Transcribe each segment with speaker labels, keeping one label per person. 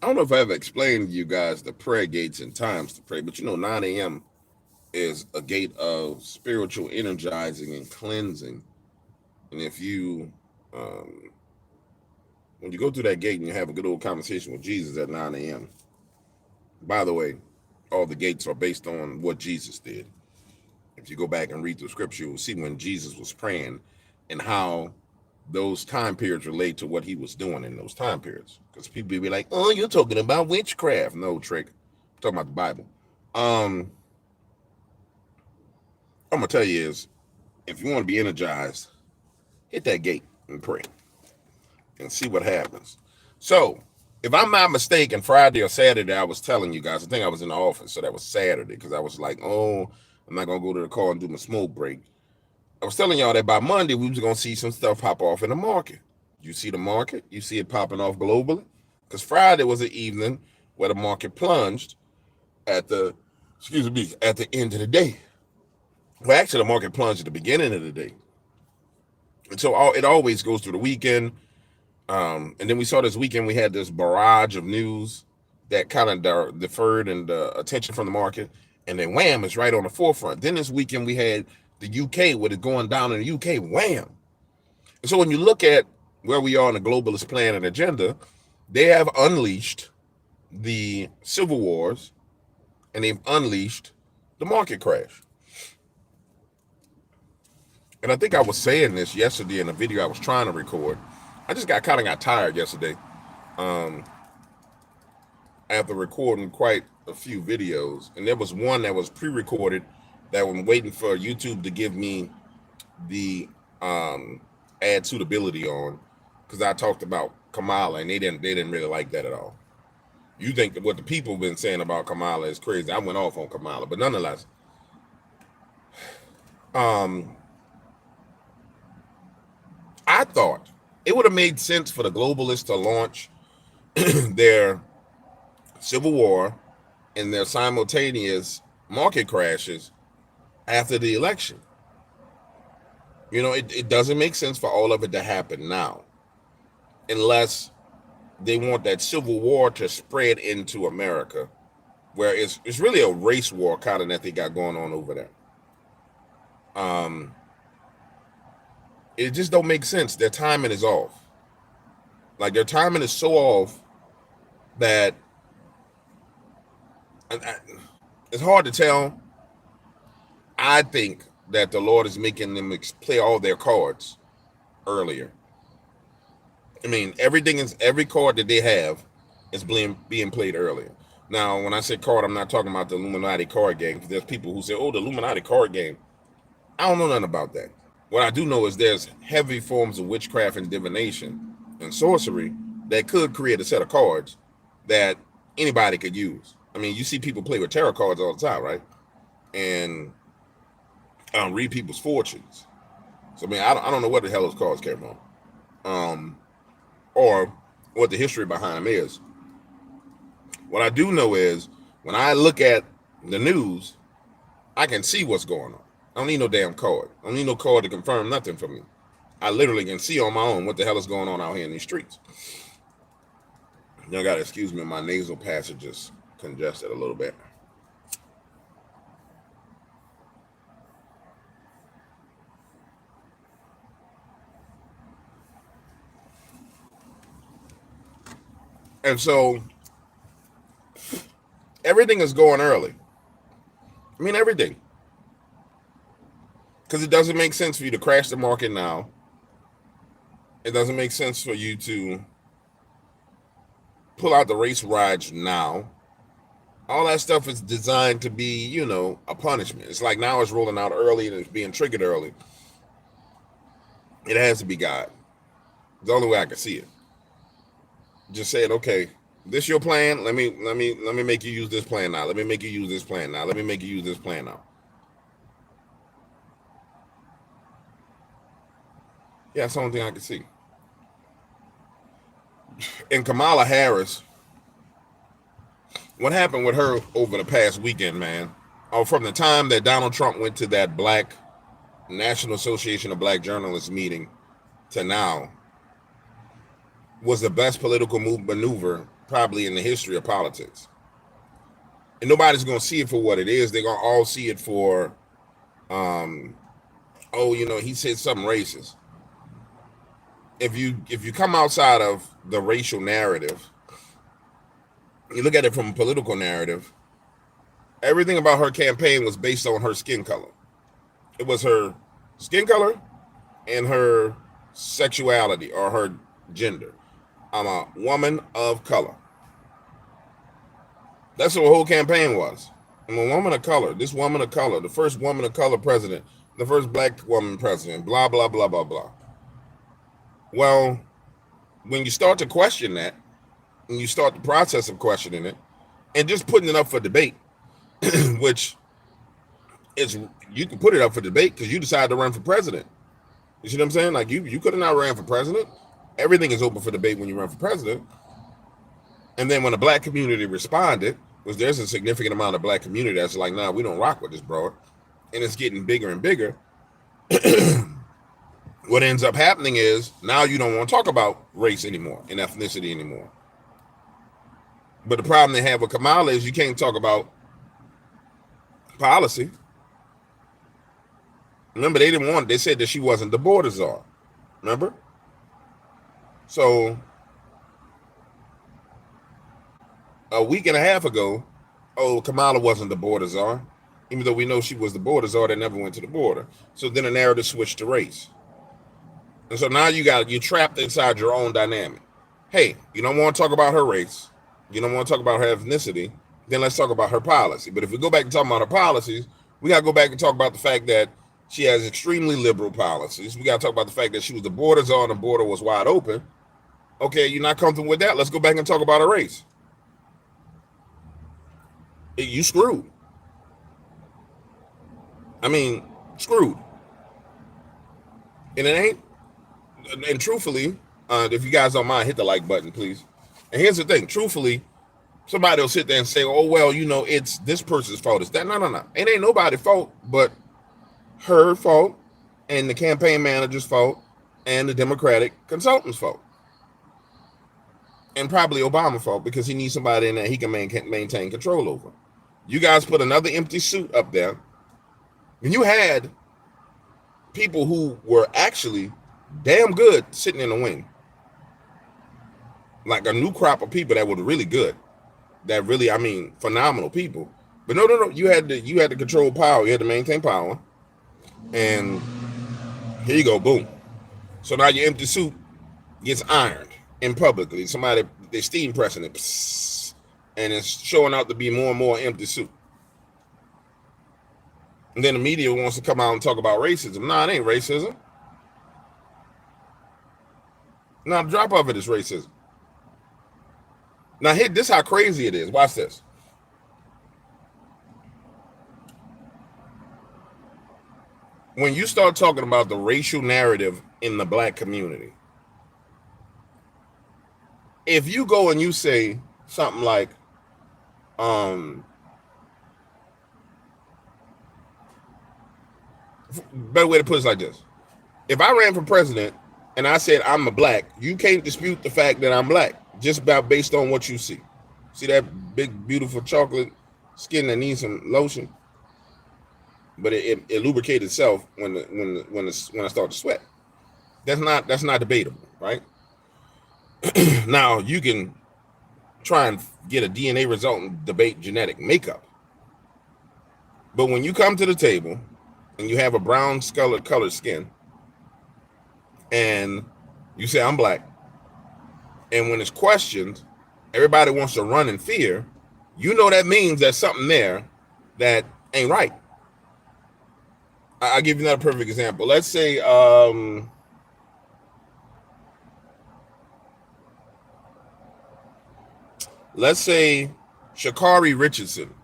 Speaker 1: don't know if I ever explained to you guys the prayer gates and times to pray, but 9 a.m. is a gate of spiritual energizing and cleansing. And if you, um, when you go through that gate and you have a good old conversation with Jesus at 9 a.m., by the way, all the gates are based on what Jesus did. If you go back and read the scripture, you'll see when Jesus was praying and how those time periods relate to what he was doing in those time periods. Because people be like, "Oh, you're talking about witchcraft." No, trick. I'm talking about the Bible. Um, I'm gonna tell you is, if you want to be energized, hit that gate and pray and see what happens. So, if I'm not mistaken, Friday or Saturday, I was telling you guys, I think I was in the office, so that was Saturday, because I was like, oh, I'm not gonna go to the car and do my smoke break. I was telling y'all that by Monday we was gonna see some stuff pop off in the market. You see the market, you see it popping off globally, because Friday was an evening where the market plunged at the, excuse me, at the end of the day. Well, actually, the market plunged at the beginning of the day, and so it always goes through the weekend. And then we saw this weekend we had this barrage of news that kind of deferred and attention from the market, and then wham, it's right on the forefront. Then this weekend we had the UK with it going down in the UK, wham. And so when you look at where we are in the globalist plan and agenda, they have unleashed the civil wars and they've unleashed the market crash. And I think I was saying this yesterday in a video I was trying to record. I just got tired yesterday after recording quite a few videos. And there was one that was pre-recorded that I'm waiting for YouTube to give me the ad suitability on, because I talked about Kamala and they didn't really like that at all. You think that what the people have been saying about Kamala is crazy. I went off on Kamala, but nonetheless, I thought it would have made sense for the globalists to launch their civil war and their simultaneous market crashes after the election. It doesn't make sense for all of it to happen now, unless they want that civil war to spread into America, where it's really a race war kind of that they got going on over there. It just don't make sense. Their timing is off. Like, their timing is so off that it's hard to tell. I think that the Lord is making them play all their cards earlier. I mean, every card that they have is being played earlier. Now, when I say card, I'm not talking about the Illuminati card game, because there's people who say, oh, the Illuminati card game. I don't know nothing about that. What I do know is there's heavy forms of witchcraft and divination and sorcery that could create a set of cards that anybody could use. I mean, you see people play with tarot cards all the time, right? And read people's fortunes. So, I mean, I don't know what the hell those cards came from, or what the history behind them is. What I do know is when I look at the news, I can see what's going on. I don't need no damn card. I don't need no card to confirm nothing for me. I literally can see on my own what the hell is going on out here in these streets. Y'all gotta excuse me, my nasal passage is congested a little bit. And so everything is going early. I mean, everything. Because it doesn't make sense for you to crash the market now. It doesn't make sense for you to pull out the race rides now. All that stuff is designed to be, a punishment. It's like now it's rolling out early and it's being triggered early. It has to be God. It's the only way I can see it. Just saying, okay, this your plan. Let me make you use this plan now. Let me make you use this plan now. Let me make you use this plan now. Yeah, that's the only thing I can see. And Kamala Harris, what happened with her over the past weekend, man? From the time that Donald Trump went to that Black National Association of Black Journalists meeting to now, was the best political maneuver probably in the history of politics. And nobody's going to see it for what it is. They're going to all see it for, oh, you know, he said something racist. If you come outside of the racial narrative, you look at it from a political narrative, everything about her campaign was based on her skin color. It was her skin color and her sexuality or her gender. I'm a woman of color. That's what the whole campaign was. I'm a woman of color. This woman of color, the first woman of color president, the first black woman president, blah, blah, blah, blah, blah. Well, when you start to question that, and you start the process of questioning it, and just putting it up for debate, which is, you can put it up for debate because you decided to run for president. You see what I'm saying? Like, you could have not ran for president. Everything is open for debate when you run for president. And then when the black community responded, was there's a significant amount of black community that's like, nah, we don't rock with this, bro. And it's getting bigger and bigger. What ends up happening is now you don't want to talk about race anymore and ethnicity anymore. But the problem they have with Kamala is you can't talk about policy. Remember, they didn't want it. They said that she wasn't the border czar. Remember? So a week and a half ago, oh, Kamala wasn't the border czar. Even though we know she was the border czar, that never went to the border. So then the narrative switched to race. And so now you're trapped inside your own dynamic. Hey, you don't want to talk about her race. You don't want to talk about her ethnicity. Then let's talk about her policy. But if we go back and talk about her policies, we got to go back and talk about the fact that she has extremely liberal policies. We got to talk about the fact that she was the border czar and the border was wide open. Okay, you're not comfortable with that? Let's go back and talk about her race. You screwed. I mean, screwed. And it ain't. And truthfully, if you guys don't mind, hit the like button, please. And here's the thing. Truthfully, somebody will sit there and say, oh, well, you know, it's this person's fault. It's that. No. It ain't nobody's fault but her fault and the campaign manager's fault and the Democratic consultant's fault. And probably Obama's fault because he needs somebody in there he can maintain control over. You guys put another empty suit up there. And you had people who were actually damn good sitting in the wing. Like a new crop of people that were really good. That really, I mean, phenomenal people. But no. You had to control power. You had to maintain power. And here you go, boom. So now your empty suit gets ironed in publicly. Somebody, they're steam pressing it. Psst, and it's showing out to be more and more empty suit. And then the media wants to come out and talk about racism. Nah, it ain't racism. Now, the drop of it is racism. Now, this is how crazy it is. Watch this. When you start talking about the racial narrative in the black community, if you go and you say something like, better way to put it like this. If I ran for president and I said I'm a black, you can't dispute the fact that I'm black just about based on what you see. See that big, beautiful chocolate skin that needs some lotion? But it lubricates itself when I start to sweat. That's not debatable, right? Now you can try and get a DNA result and debate genetic makeup. But when you come to the table and you have a brown colored skin and you say I'm black, and when it's questioned, everybody wants to run in fear, you know that means there's something there that ain't right. I'll give you another perfect example. Let's say Sha'Carri Richardson,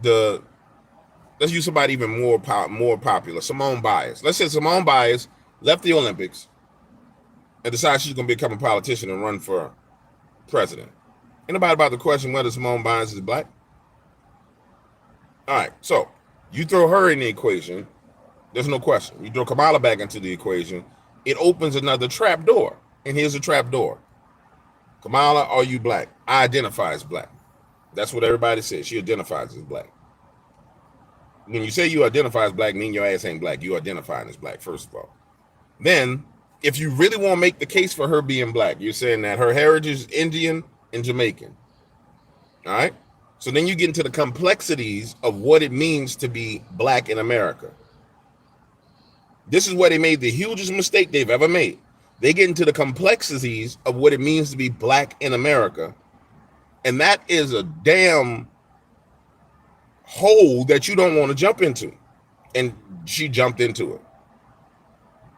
Speaker 1: let's use somebody even more popular, Simone Biles. Let's say Simone Biles left the Olympics and decides she's going to become a politician and run for president. Anybody about to question whether Simone Biles is black? All right, so you throw her in the equation, there's no question. You throw Kamala back into the equation, it opens another trap door. And here's the trap door. Kamala, are you black? I identify as black. That's what everybody says. She identifies as black. When you say you identify as black, mean your ass ain't black. You identifying as black, first of all. Then, if you really want to make the case for her being black, you're saying that her heritage is Indian and Jamaican. All right? So then you get into the complexities of what it means to be black in America. This is where they made the hugest mistake they've ever made. They get into the complexities of what it means to be black in America. And that is a damn hole that you don't want to jump into. And she jumped into it.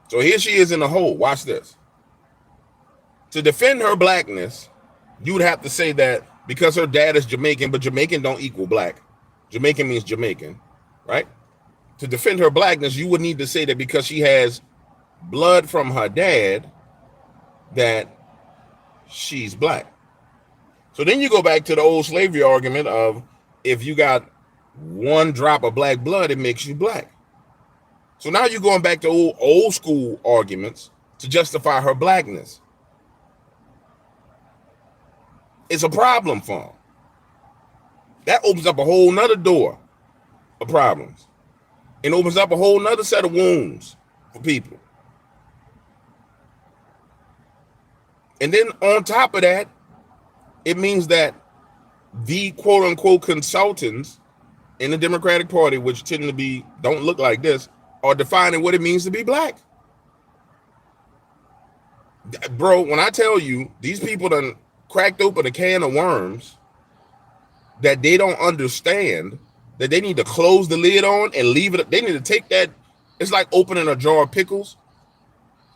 Speaker 1: So here she is in the hole. Watch this. To defend her blackness, you would have to say that because her dad is Jamaican, but Jamaican don't equal black. Jamaican means Jamaican, right? To defend her blackness, you would need to say that because she has blood from her dad, that she's black. So then you go back to the old slavery argument of if you got one drop of black blood, it makes you black. So now you're going back to old school arguments to justify her blackness. It's a problem for them. That opens up a whole nother door of problems. It opens up a whole nother set of wounds for people. And then on top of that, it means that the quote unquote consultants in the Democratic Party, which tend to be, don't look like this, are defining what it means to be black. Bro, when I tell you these people done cracked open a can of worms that they don't understand, that they need to close the lid on and leave it. They need to take that. It's like opening a jar of pickles.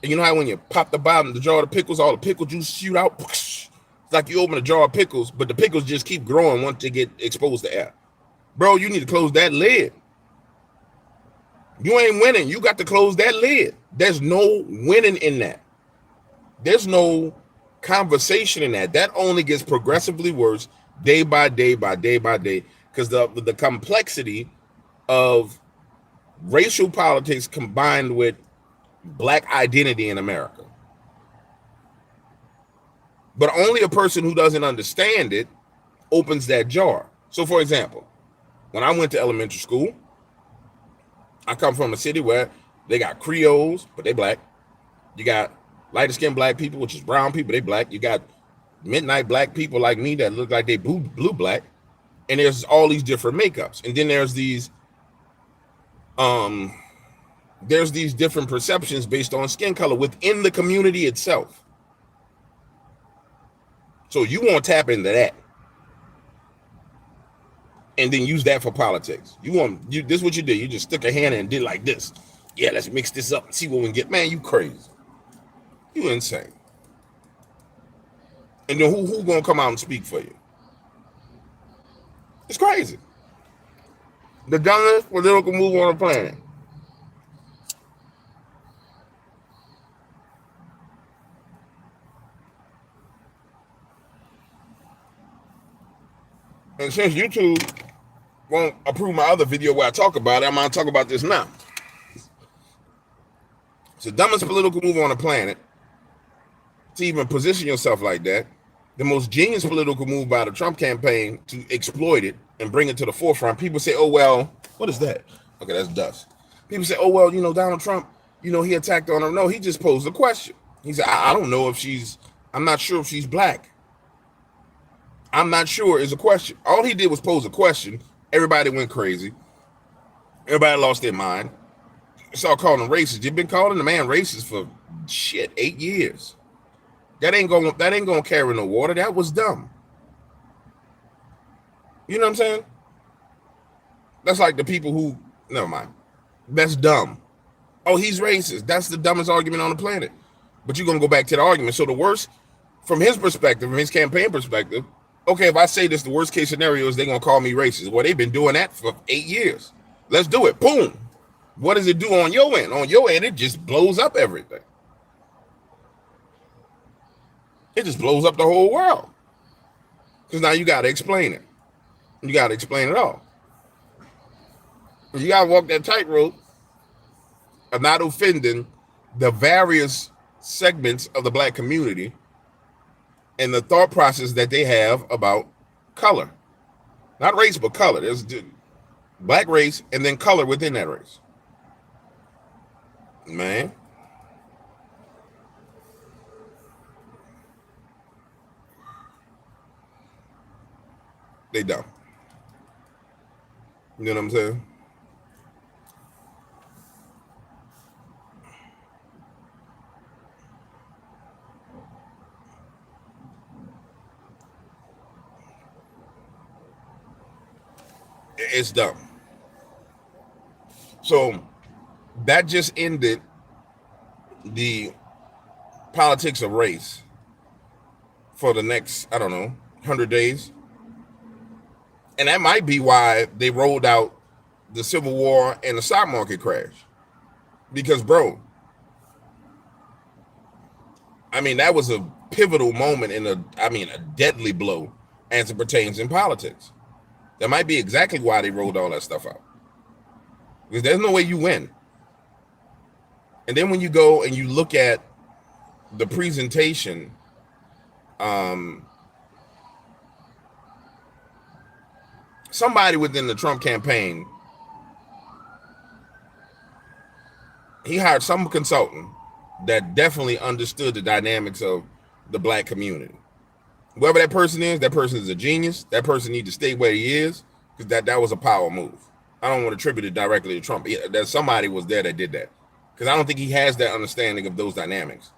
Speaker 1: And you know how when you pop the bottom of the jar of pickles, all the pickle juice shoot out? It's like you open a jar of pickles, but the pickles just keep growing once they get exposed to air. Bro, you need to close that lid. You ain't winning. You got to close that lid. There's no winning in that. There's no conversation in that. That only gets progressively worse day by day by day by day, because the complexity of racial politics combined with black identity in America. But only a person who doesn't understand it opens that jar. So for example, when I went to elementary school, I come from a city where they got Creoles, but they black. You got lighter skinned black people, which is brown people, they black. You got midnight black people like me that look like they blue black. And there's all these different makeups. And then there's these different perceptions based on skin color within the community itself. So you want to tap into that and then use that for politics. This is what you did. You just stuck a hand in and did like this. Yeah, let's mix this up and see what we can get. Man, you crazy. You insane. And then who gonna come out and speak for you? It's crazy. The dumbest political move on the planet. And since YouTube won't approve my other video where I talk about it, I'm going to talk about this now. It's the dumbest political move on the planet to even position yourself like that. The most genius political move by the Trump campaign to exploit it and bring it to the forefront. People say, oh, well, what is that? Okay, that's dust. People say, oh, well, Donald Trump, he attacked on her. No, he just posed a question. He said, I don't know if I'm not sure if she's black. I'm not sure is a question. All he did was pose a question. Everybody went crazy. Everybody lost their mind. Start calling him racist. You've been calling the man racist for 8 years. That ain't gonna carry no water. That was dumb. You know what I'm saying? That's like the people who, never mind. That's dumb. Oh, he's racist. That's the dumbest argument on the planet. But you're gonna go back to the argument. So the worst, from his perspective, from his campaign perspective, okay, if I say this, the worst case scenario is they're going to call me racist. Well, they've been doing that for 8 years. Let's do it. Boom. What does it do on your end? On your end, it just blows up everything. It just blows up the whole world. Because now you got to explain it. You got to explain it all. You got to walk that tightrope of not offending the various segments of the black community and the thought process that they have about color, not race, but color. There's black race and then color within that race. Man, they dumb. You know what I'm saying? It's dumb. So that just ended the politics of race for the next, I don't know, 100 days. And that might be why they rolled out the Civil War and the stock market crash. Because, bro, I mean, that was a pivotal moment in a deadly blow as it pertains in politics. That might be exactly why they rolled all that stuff out. Because there's no way you win. And then when you go and you look at the presentation, somebody within the Trump campaign, he hired some consultant that definitely understood the dynamics of the black community. Whoever that person is a genius. That person needs to stay where he is, because that was a power move. I don't want to attribute it directly to Trump. That somebody was there that did that, because I don't think he has that understanding of those dynamics.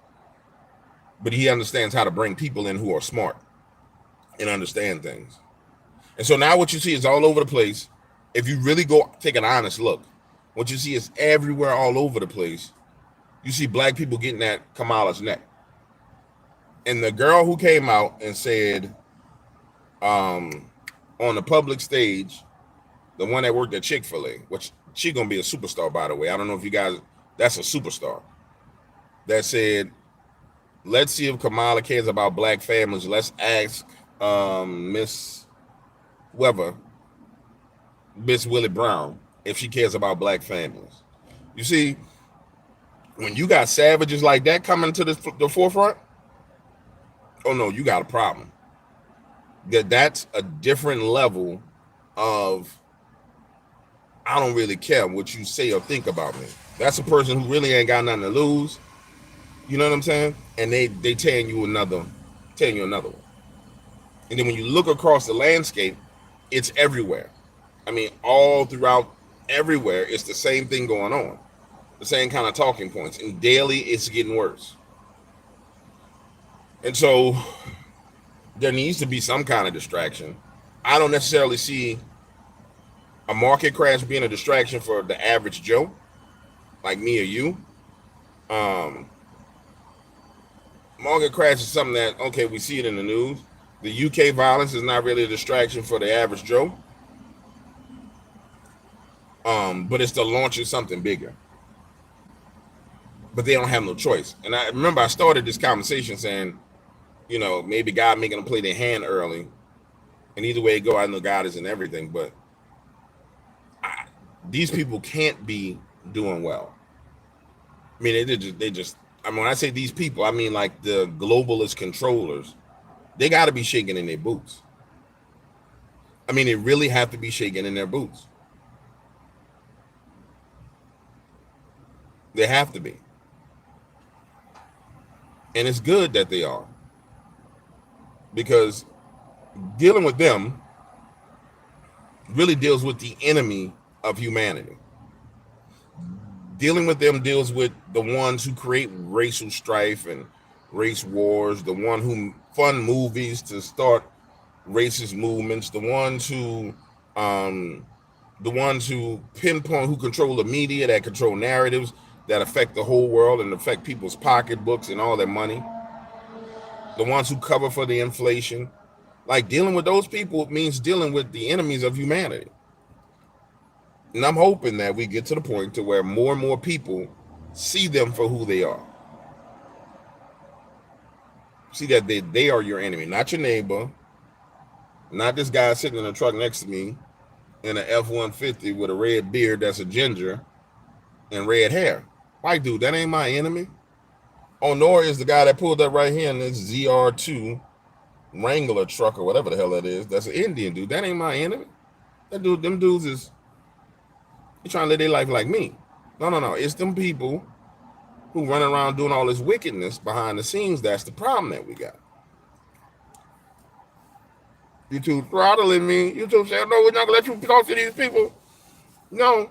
Speaker 1: But he understands how to bring people in who are smart and understand things. And so now what you see is all over the place. If you really go take an honest look, what you see is everywhere, all over the place. You see black people getting at Kamala's neck. And the girl who came out and said on the public stage, the one that worked at Chick-fil-A, which she gonna be a superstar, by the way. I don't know if you guys, that's a superstar. That said, let's see if Kamala cares about black families. Let's ask Miss Willie Brown, if she cares about black families. You see, when you got savages like that coming to the forefront, oh no, you got a problem. That's a different level of, I don't really care what you say or think about me. That's a person who really ain't got nothing to lose. You know what I'm saying? And they tearing you another one. And then when you look across the landscape, it's everywhere. I mean, all throughout everywhere, it's the same thing going on. The same kind of talking points. And daily, it's getting worse. And so there needs to be some kind of distraction. I don't necessarily see a market crash being a distraction for the average Joe, like me or you. Market crash is something that, okay, we see it in the news. The UK violence is not really a distraction for the average Joe. But it's the launch of something bigger. But they don't have no choice. And I remember I started this conversation saying, you know, maybe God making them play their hand early. And either way it go, I know God is in everything. But these people can't be doing well. I mean, they just, I mean, when I say these people, I mean like the globalist controllers. They got to be shaking in their boots. I mean, they really have to be shaking in their boots. They have to be. And it's good that they are. Because dealing with them really deals with the enemy of humanity. Dealing with them deals with the ones who create racial strife and race wars, the one who fund movies to start racist movements, the ones who pinpoint, who control the media, that control narratives that affect the whole world and affect people's pocketbooks and all their money, the ones who cover for the inflation. Like, dealing with those people means dealing with the enemies of humanity. And I'm hoping that we get to the point to where more and more people see them for who they are. See that they are your enemy, not your neighbor, not this guy sitting in a truck next to me in an F-150 with a red beard that's a ginger and red hair. White dude, that ain't my enemy. Oh, nor is the guy that pulled up right here in this ZR2 Wrangler truck or whatever the hell that is. That's an Indian dude. That ain't my enemy. That dude, them dudes is trying to live their life like me. No. It's them people who run around doing all this wickedness behind the scenes. That's the problem that we got. YouTube throttling me. YouTube saying, no, we're not going to let you talk to these people. No.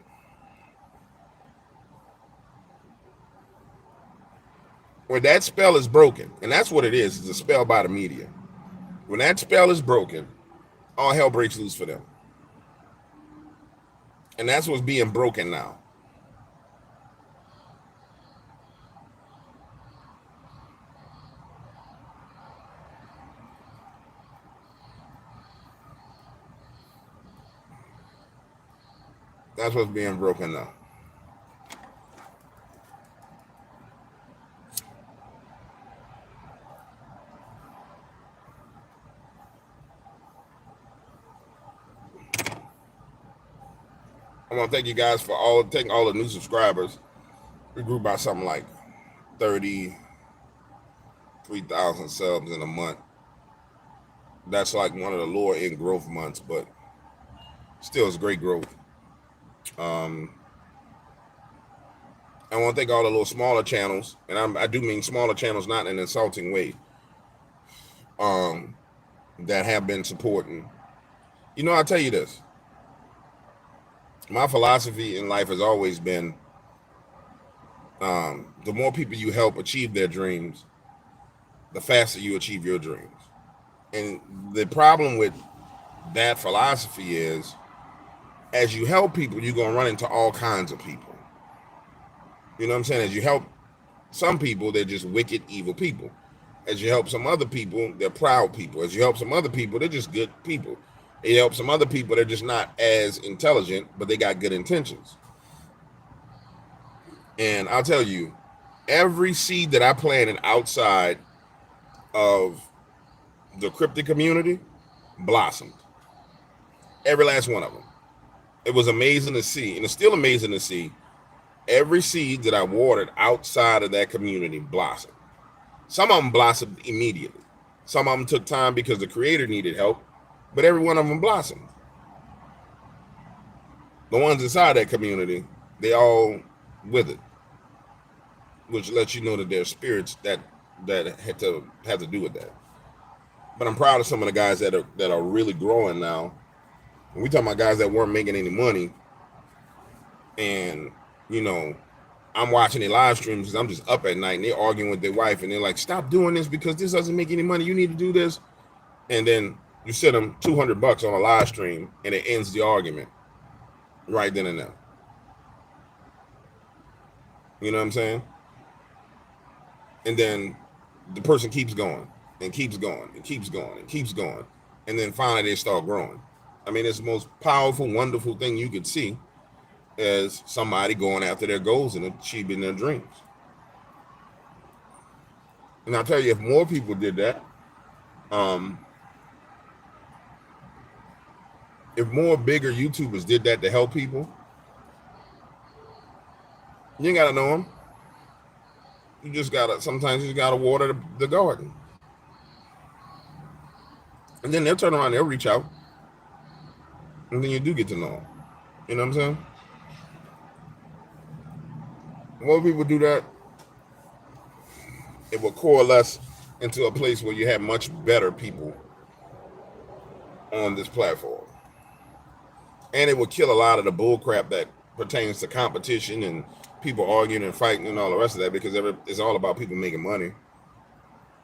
Speaker 1: When that spell is broken, and that's what it is, it's a spell by the media. When that spell is broken, all hell breaks loose for them. And that's what's being broken now. That's what's being broken now. I want to thank you guys for taking all the new subscribers. We grew by something like 33,000 subs in a month. That's like one of the lower end growth months, but still it's great growth. I want to thank all the little smaller channels, and I do mean smaller channels, not in an insulting way, that have been supporting. You know, I'll tell you this. My philosophy in life has always been, the more people you help achieve their dreams, the faster you achieve your dreams. And the problem with that philosophy is, as you help people, you're going to run into all kinds of people. You know what I'm saying? As you help some people, they're just wicked, evil people. As you help some other people, they're proud people. As you help some other people, they're just good people. You help some other people, they're just not as intelligent, but they got good intentions. And I'll tell you, every seed that I planted outside of the cryptic community blossomed. Every last one of them. It was amazing to see, and it's still amazing to see, every seed that I watered outside of that community blossomed. Some of them blossomed immediately. Some of them took time because the creator needed help, but every one of them blossomed. The ones inside that community, they all withered, which lets you know that there's spirits that had to do with that. But I'm proud of some of the guys that are really growing now. When we talking about guys that weren't making any money, and you know, I'm watching their live streams because I'm just up at night and they're arguing with their wife and they're like, stop doing this because this doesn't make any money. You need to do this. And then you send them $200 on a live stream and it ends the argument right then and there. You know what I'm saying? And then the person keeps going and keeps going and keeps going and keeps going. And then finally they start growing. I mean, it's the most powerful, wonderful thing you could see as somebody going after their goals and achieving their dreams. And I'll tell you, if more people did that, if more bigger YouTubers did that to help people, you ain't got to know them. Sometimes you just got to water the garden. And then they'll turn around, they'll reach out. And then you do get to know them. You know what I'm saying? More people do that, it will coalesce into a place where you have much better people on this platform. And it will kill a lot of the bull crap that pertains to competition and people arguing and fighting and all the rest of that, because it's all about people making money.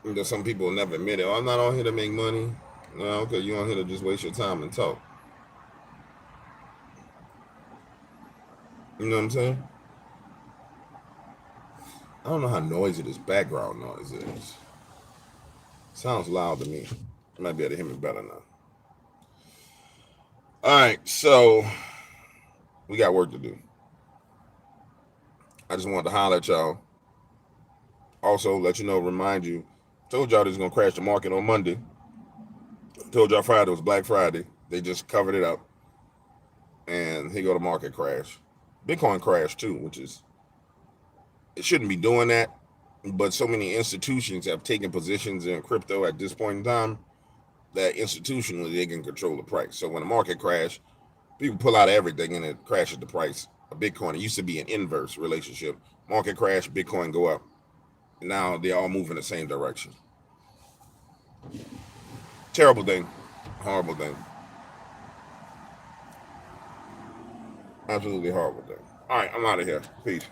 Speaker 1: You know, some people will never admit it. Oh, I'm not on here to make money. No, okay, you're on here to just waste your time and talk. You know what I'm saying? I don't know how noisy this background noise is. Sounds loud to me. You might be able to hear me better now. All right, so we got work to do. I just wanted to holler at y'all. Also, let you know, remind you, told y'all this is going to crash the market on Monday. Told y'all Friday was Black Friday. They just covered it up. And here go the market crash. Bitcoin crashed too, which is, it shouldn't be doing that. But so many institutions have taken positions in crypto at this point in time that institutionally they can control the price. So when the market crash, people pull out everything and it crashes the price of Bitcoin. It used to be an inverse relationship. Market crash, Bitcoin go up. And now they all move in the same direction. Terrible thing. Horrible thing. Absolutely horrible thing. All right, I'm out of here. Peace.